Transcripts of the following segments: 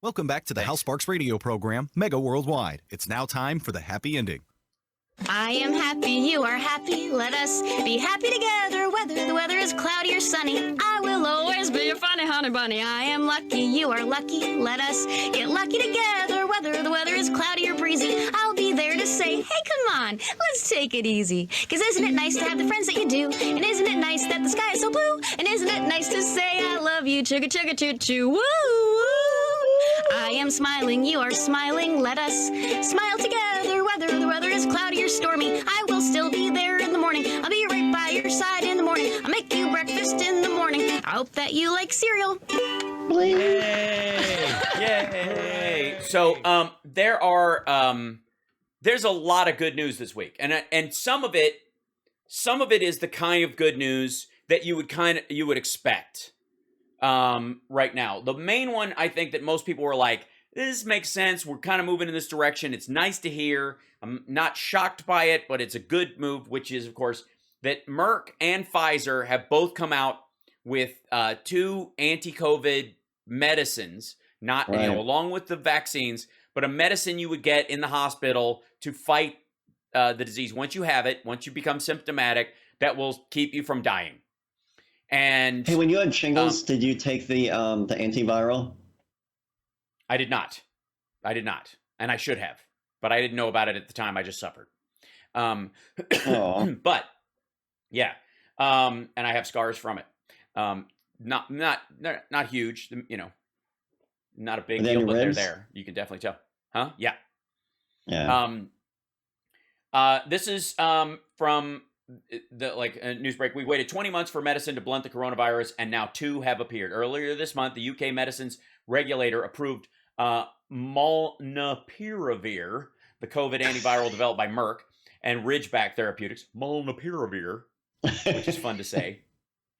Welcome back to the Hal Sparks radio program, Mega Worldwide. It's now time for the happy ending. I am happy, you are happy, let us be happy together, whether the weather is cloudy or sunny. I will always be your funny honey bunny. I am lucky, you are lucky, let us get lucky together, whether the weather is cloudy or breezy. I'll be there to say, hey, come on, let's take it easy. 'Cause isn't it nice to have the friends that you do? And isn't it nice that the sky is so blue? And isn't it nice to say I love you, chugga chugga choo choo, woo! I am smiling, you are smiling, let us smile together, whether the weather is cloudy or stormy. I will still be there in the morning, I'll be right by your side in the morning. I'll make you breakfast in the morning, I hope that you like cereal. Yay! Yay! So, there's a lot of good news this week, and some of it is the kind of good news that you would expect. Right now. The main one, I think that most people were like, this makes sense. We're kind of moving in this direction. It's nice to hear. I'm not shocked by it, but it's a good move, which is, of course, that Merck and Pfizer have both come out with two anti-COVID medicines, along with the vaccines, but a medicine you would get in the hospital to fight the disease. Once you have it, once you become symptomatic, that will keep you from dying. And hey, when you had shingles, did you take the antiviral? I did not, and I should have, but I didn't know about it at the time. I just suffered. But yeah, and I have scars from it. Not huge, not a big deal, but they're there. You can definitely tell, huh? Yeah. Yeah. This is from the news break. We waited 20 months for medicine to blunt the coronavirus, and now two have appeared. Earlier this month, the UK medicines regulator approved molnupiravir, the COVID antiviral developed by Merck, and Ridgeback Therapeutics, molnupiravir, which is fun to say,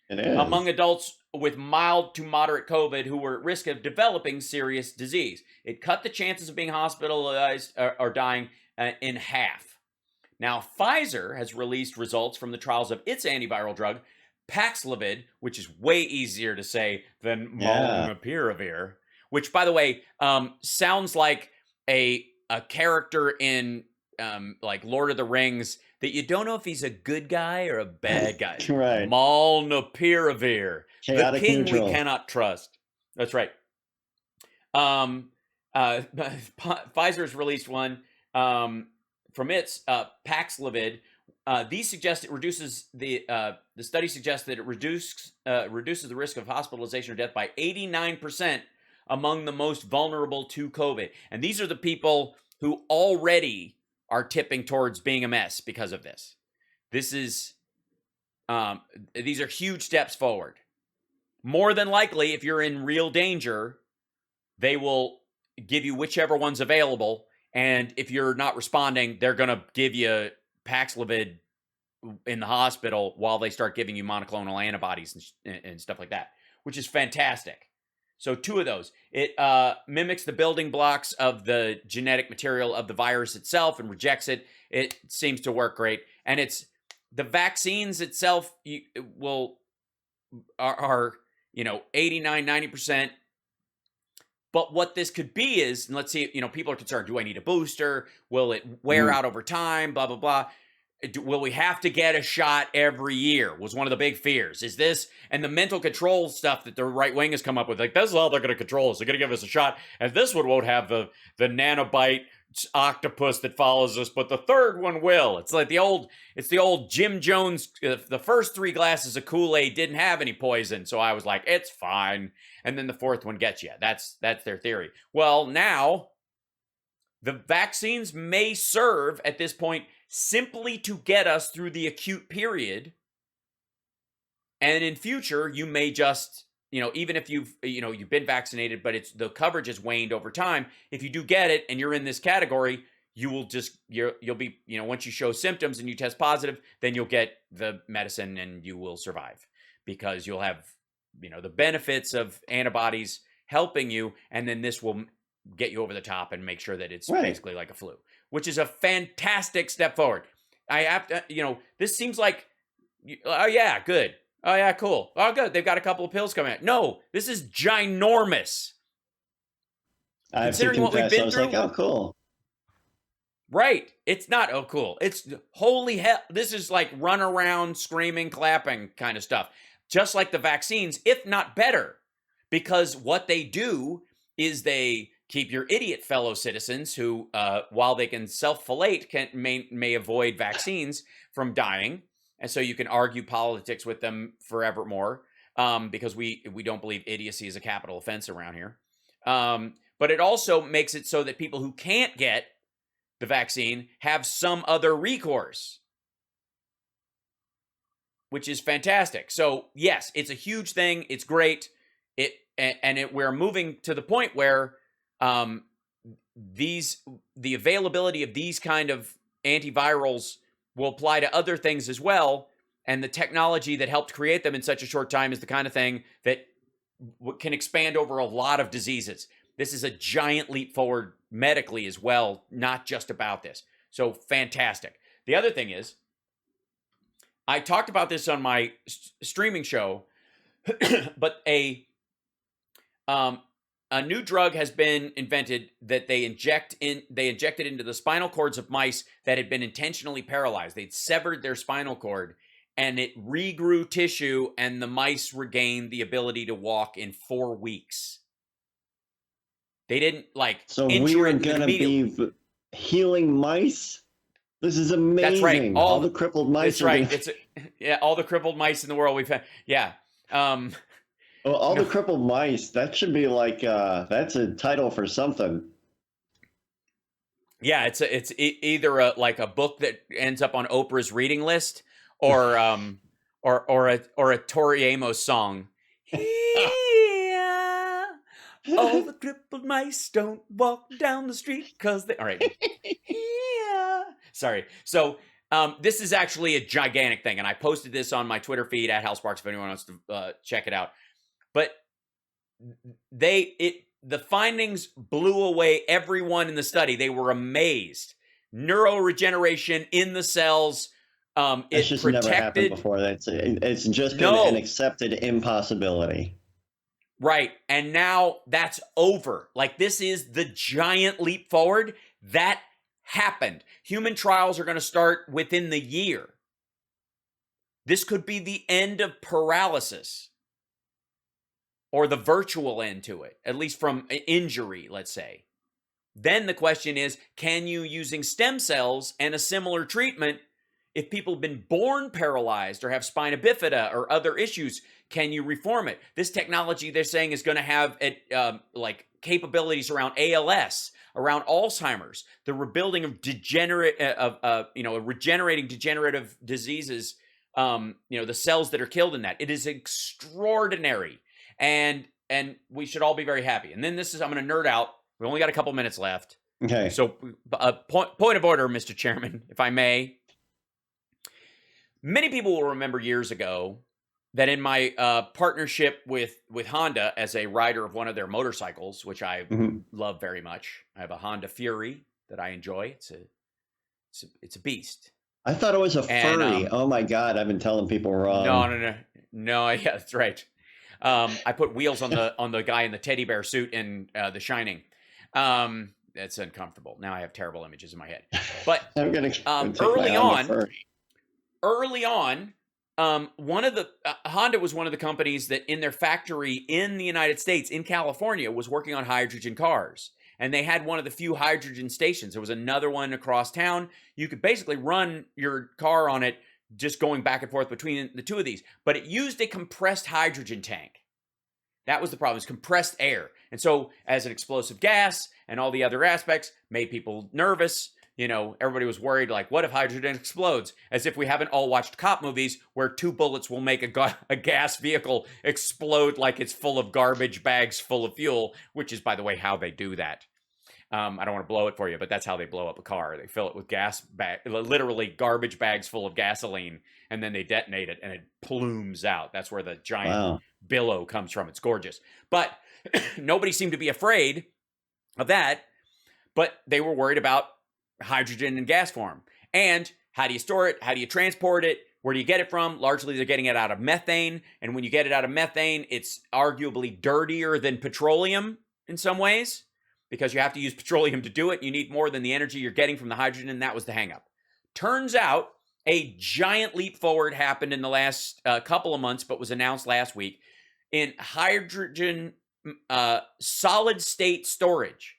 It is. among adults with mild to moderate COVID who were at risk of developing serious disease. It cut the chances of being hospitalized or dying in half. Now, Pfizer has released results from the trials of its antiviral drug, Paxlovid, which is way easier to say than molnupiravir, which, by the way, sounds like a character in like Lord of the Rings that you don't know if he's a good guy or a bad guy. Right. Molnupiravir, the king neutral. we cannot trust. That's right. Pfizer has released one. From its Paxlovid, these suggest it reduces the study suggests that it reduces the risk of hospitalization or death by 89% among the most vulnerable to COVID. And these are the people who already are tipping towards being a mess because of this. This is these are huge steps forward. More than likely, if you're in real danger, they will give you whichever one's available. And if you're not responding, they're going to give you Paxlovid in the hospital while they start giving you monoclonal antibodies and stuff like that, which is fantastic. So two of those. It mimics the building blocks of the genetic material of the virus itself and rejects it. It seems to work great. And it's the vaccines itself are 89, 90%. But what this could be is, and let's see, people are concerned, do I need a booster? Will it wear out over time? Blah, blah, blah. Will we have to get a shot every year? Was one of the big fears. Is this, and the mental control stuff that the right wing has come up with, like, this is how they're going to control us. They're going to give us a shot. And this one won't have the nanobite octopus that follows us, but the third one will. It's like the old Jim Jones, the first 3 glasses of Kool-Aid didn't have any poison. So I was like, it's fine. And then the fourth one gets you. That's their theory. Well, now the vaccines may serve at this point simply to get us through the acute period. And in future, you may just, even if you've been vaccinated, but the coverage has waned over time. If you do get it and you're in this category, you'll be, once you show symptoms and you test positive, then you'll get the medicine and you will survive because you'll have, the benefits of antibodies helping you. And then this will get you over the top and make sure that it's basically like a flu, which is a fantastic step forward. I have to, this seems like, oh yeah, good. Oh yeah, cool. Oh good, they've got a couple of pills coming out. No, this is ginormous. I have Considering symptom what we've tests. I been was through, like, oh, cool. right? It's not oh cool. It's holy hell. This is like run around, screaming, clapping kind of stuff. Just like the vaccines, if not better, because what they do is they keep your idiot fellow citizens who, while they can self-fillet, may avoid vaccines from dying, and so you can argue politics with them forevermore, because we don't believe idiocy is a capital offense around here. But it also makes it so that people who can't get the vaccine have some other recourse, which is fantastic. So yes, it's a huge thing. It's great. We're moving to the point where the availability of these kind of antivirals will apply to other things as well. And the technology that helped create them in such a short time is the kind of thing that can expand over a lot of diseases. This is a giant leap forward medically as well, not just about this. So fantastic. The other thing is, I talked about this on my streaming show, but a new drug has been invented that they injected into the spinal cords of mice that had been intentionally paralyzed. They'd severed their spinal cord and it regrew tissue, and the mice regained the ability to walk in 4 weeks. They didn't So we injure are it gonna immediately. be healing mice. This is amazing. That's right. All the crippled mice. That's right. All the crippled mice in the world we've had. Yeah. Well, all the crippled mice. That should be like that's a title for something. Yeah, it's either a book that ends up on Oprah's reading list, or a Tori Amos song. Yeah, all the crippled mice don't walk down the street because they. All right. Yeah. Sorry. So this is actually a gigantic thing, and I posted this on my Twitter feed at HalSparks if anyone wants to check it out. But the findings blew away everyone in the study. They were amazed. Neuroregeneration in the cells. It's just never happened before. It's just been an accepted impossibility. Right. And now that's over. Like, this is the giant leap forward that happened. Human trials are going to start within the year. This could be the end of paralysis, or the virtual end to it, at least from injury, let's say. Then the question is, can you, using stem cells and a similar treatment, if people have been born paralyzed or have spina bifida or other issues, can you reform it? This technology, they're saying, is going to have capabilities around ALS, around Alzheimer's, the rebuilding of regenerating degenerative diseases. The cells that are killed in that. It is extraordinary, and we should all be very happy. And then I'm going to nerd out. We only got a couple minutes left. Okay. So, point of order, Mr. Chairman, if I may. Many people will remember years ago that in my partnership with Honda as a rider of one of their motorcycles, which I love very much, I have a Honda Fury that I enjoy. It's a beast. I thought it was a furry. Oh my God, I've been telling people wrong. No. Yeah, that's right. I put wheels on the guy in the teddy bear suit in The Shining. That's uncomfortable. Now I have terrible images in my head. But I'm gonna early on, one of the Honda was one of the companies that in their factory in the United States, in California, was working on hydrogen cars. And they had one of the few hydrogen stations. There was another one across town. You could basically run your car on it, just going back and forth between the two of these. But it used a compressed hydrogen tank. That was the problem, is compressed air. And so, as an explosive gas and all the other aspects, made people nervous. Everybody was worried, like, what if hydrogen explodes? As if we haven't all watched cop movies where 2 bullets will make a gas vehicle explode like it's full of garbage bags full of fuel, which is, by the way, how they do that. I don't want to blow it for you, but that's how they blow up a car. They fill it with literally garbage bags full of gasoline, and then they detonate it, and it plumes out. That's where the giant billow comes from. It's gorgeous. But nobody seemed to be afraid of that, but they were worried about hydrogen in gas form. And how do you store it? How do you transport it? Where do you get it from? Largely, they're getting it out of methane. And when you get it out of methane, it's arguably dirtier than petroleum in some ways. because you have to use petroleum to do it. You need more than the energy you're getting from the hydrogen, and that was the hangup. Turns out a giant leap forward happened in the last couple of months, but was announced last week in hydrogen solid state storage.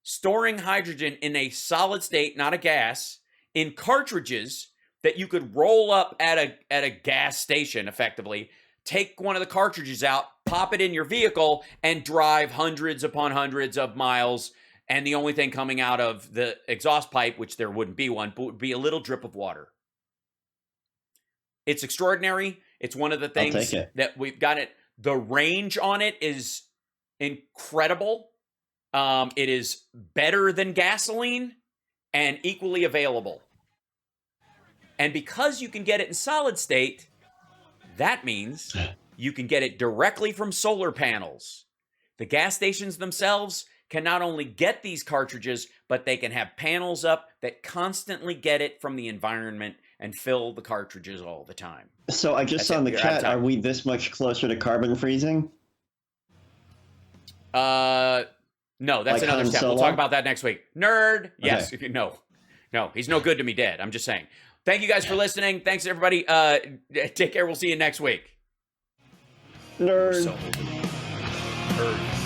Storing hydrogen in a solid state, not a gas, in cartridges that you could roll up at a gas station effectively, take one of the cartridges out, pop it in your vehicle, and drive hundreds upon hundreds of miles. And the only thing coming out of the exhaust pipe, which there wouldn't be one, but would be a little drip of water. It's extraordinary. It's one of the things that we've got it. The range on it is incredible. It is better than gasoline and equally available. And because you can get it in solid state, that means you can get it directly from solar panels. The gas stations themselves can not only get these cartridges, but they can have panels up that constantly get it from the environment and fill the cartridges all the time. So I just saw in the chat, are we this much closer to carbon freezing? No, that's Like another Han step. Solo? We'll talk about that next week. Nerd. Yes. Okay. No, he's no good to me dead. I'm just saying. Thank you guys for listening. Thanks, everybody. Take care. We'll see you next week. Nerd. So, nerd.